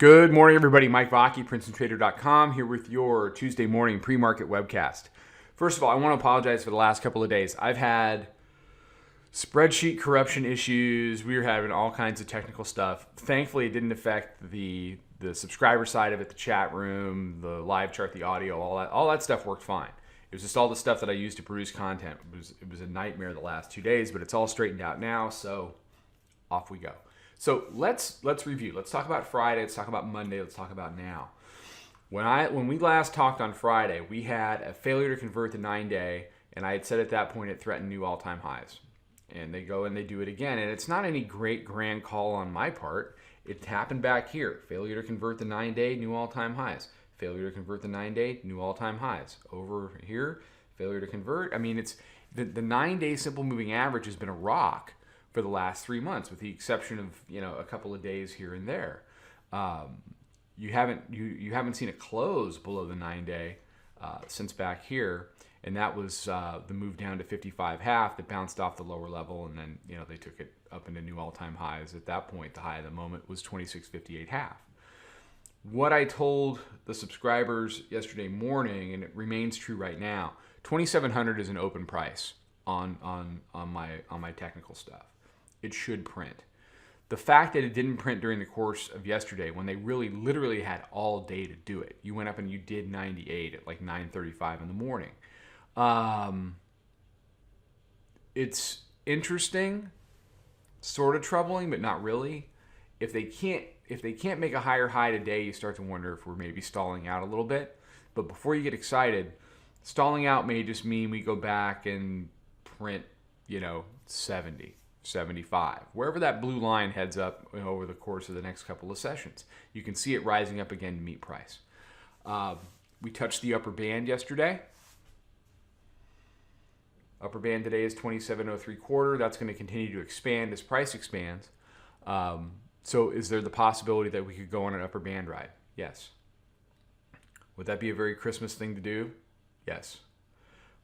Good morning, everybody. Mike Vaki, Princetontrader.com, here with your Tuesday morning pre-market webcast. First of all, I want to apologize for the last couple of days. I've had spreadsheet corruption issues. We were having all kinds of technical stuff. Thankfully, it didn't affect the subscriber side of it, the chat room, the live chart, the audio, all that stuff worked fine. It was just all the stuff that I used to produce content. It was a nightmare the last 2 days, but it's all straightened out now, so off we go. So let's review. Let's talk about Friday. Let's talk about Monday. Let's talk about now. When we last talked on Friday, we had a failure to convert the 9-day, and I had said at that point it threatened new all-time highs. And they go and they do it again, and it's not any great grand call on my part. It happened back here. Failure to convert the 9-day, new all-time highs. Failure to convert the 9-day, new all-time highs. Over here, failure to convert. I mean, it's the 9-day simple moving average has been a rock for the last 3 months, with the exception of a couple of days here and there. You haven't seen it close below the 9-day since back here, and that was the move down to 55.5 that bounced off the lower level, and then they took it up into new all-time highs. At that point, the high of the moment was 26.58.5. What I told the subscribers yesterday morning, and it remains true right now, 2,700 is an open price on my technical stuff. It should print. The fact that it didn't print during the course of yesterday, when they really literally had all day to do it, you went up and you did 98 at like 9:35 in the morning. It's interesting, sort of troubling, but not really. If they can't make a higher high today, you start to wonder if we're maybe stalling out a little bit. But before you get excited, stalling out may just mean we go back and print 70. 75, wherever that blue line heads up over the course of the next couple of sessions. You can see it rising up again to meet price. We touched the upper band yesterday. Upper band today is 27.03. That's going to continue to expand as price expands. So is there the possibility that we could go on an upper band ride? Yes. Would that be a very Christmas thing to do? Yes.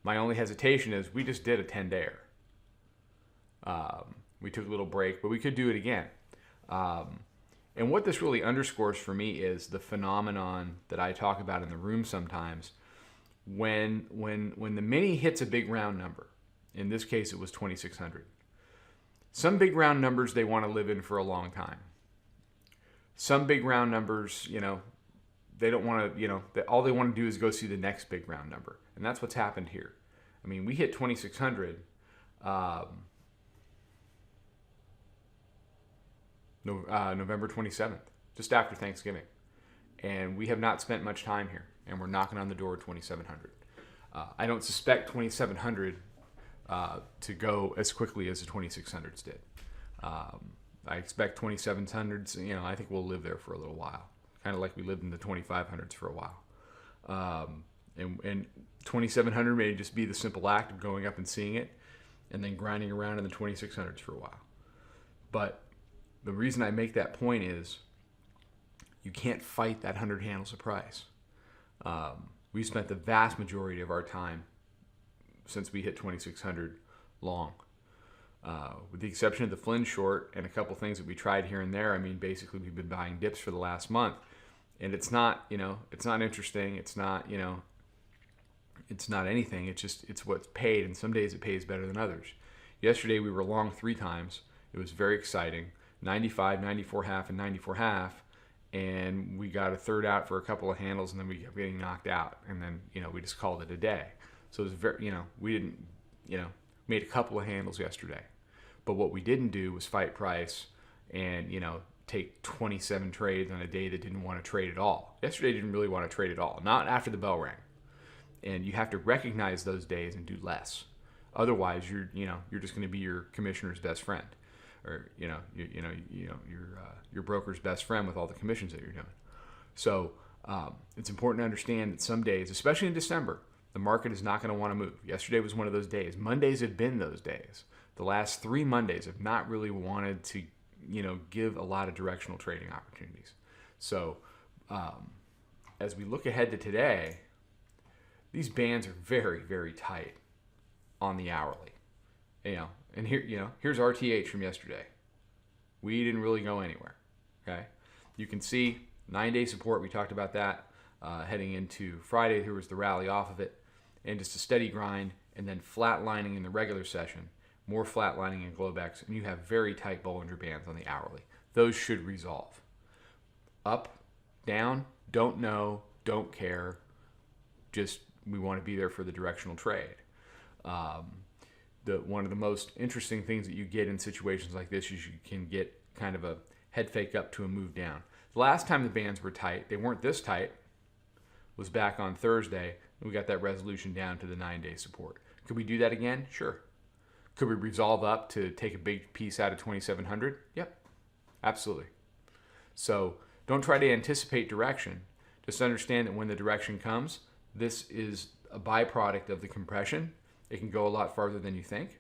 My only hesitation is we just did a 10-dayer. We took a little break, but we could do it again. And what this really underscores for me is the phenomenon that I talk about in the room sometimes. When the mini hits a big round number, in this case it was 2,600. Some big round numbers they want to live in for a long time. Some big round numbers, they don't want to, all they want to do is go see the next big round number. And that's what's happened here. I mean, we hit 2,600. November 27th, just after Thanksgiving. And we have not spent much time here, and we're knocking on the door of 2,700. I don't suspect 2,700 to go as quickly as the 2,600s did. I expect 2,700s, I think we'll live there for a little while, kind of like we lived in the 2,500s for a while. And 2,700 may just be the simple act of going up and seeing it, and then grinding around in the 2,600s for a while. But the reason I make that point is you can't fight that 100 handles of price. We spent the vast majority of our time since we hit 2,600 long. With the exception of the Flynn short and a couple things that we tried here and there, I mean, basically we've been buying dips for the last month. And it's not, it's not interesting. It's not, it's not anything. It's what's paid, and some days it pays better than others. Yesterday we were long 3 times. It was very exciting. 95, 94.5, and 94.5, and we got a third out for a couple of handles, and then we kept getting knocked out, and then we just called it a day. So it was very, we didn't, made a couple of handles yesterday, but what we didn't do was fight price and take 27 trades on a day that didn't want to trade at all. Yesterday didn't really want to trade at all, not after the bell rang, and you have to recognize those days and do less. Otherwise, you're just going to be your commissioner's best friend. Or your broker's best friend with all the commissions that you're doing. So it's important to understand that some days, especially in December, the market is not going to want to move. Yesterday was one of those days. Mondays have been those days. The last 3 Mondays have not really wanted to, give a lot of directional trading opportunities. So as we look ahead to today, these bands are very, very tight on the hourly. And here, here's RTH from yesterday. We didn't really go anywhere. Okay, you can see 9-day support, we talked about that. Heading into Friday, here was the rally off of it, and just a steady grind, and then flatlining in the regular session, more flatlining in Globex, and you have very tight Bollinger Bands on the hourly. Those should resolve. Up, down, don't know, don't care. Just we want to be there for the directional trade. One of the most interesting things that you get in situations like this is you can get kind of a head fake up to a move down. The last time the bands were tight, they weren't this tight, was back on Thursday, and we got that resolution down to the 9-day support. Could we do that again? Sure. Could we resolve up to take a big piece out of 2,700? Yep, absolutely. So don't try to anticipate direction. Just understand that when the direction comes, this is a byproduct of the compression. It can go a lot farther than you think,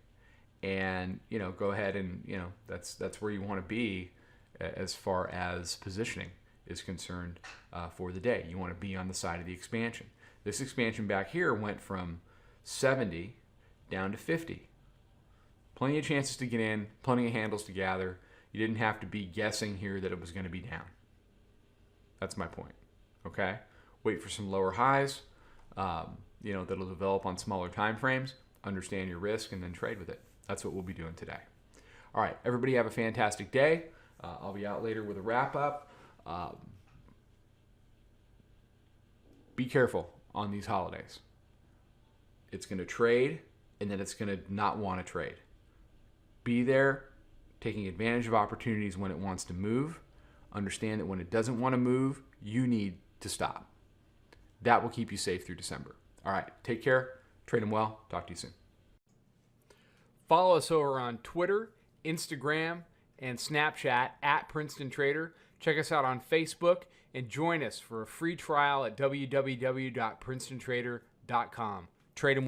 and go ahead and that's where you want to be as far as positioning is concerned for the day. You want to be on the side of the expansion. This expansion back here went from 70 down to 50. Plenty of chances to get in, plenty of handles to gather. You didn't have to be guessing here that it was going to be down. That's my point. Okay? Wait for some lower highs, that'll develop on smaller time frames. Understand your risk and then trade with it. That's what we'll be doing today. All right, everybody have a fantastic day. I'll be out later with a wrap up. Be careful on these holidays. It's going to trade, and then it's going to not want to trade. Be there, taking advantage of opportunities when it wants to move. Understand that when it doesn't want to move, you need to stop. That will keep you safe through December. All right, take care. Trade them well. Talk to you soon. Follow us over on Twitter, Instagram, and Snapchat at Princeton Trader. Check us out on Facebook and join us for a free trial at www.princetontrader.com. Trade them well.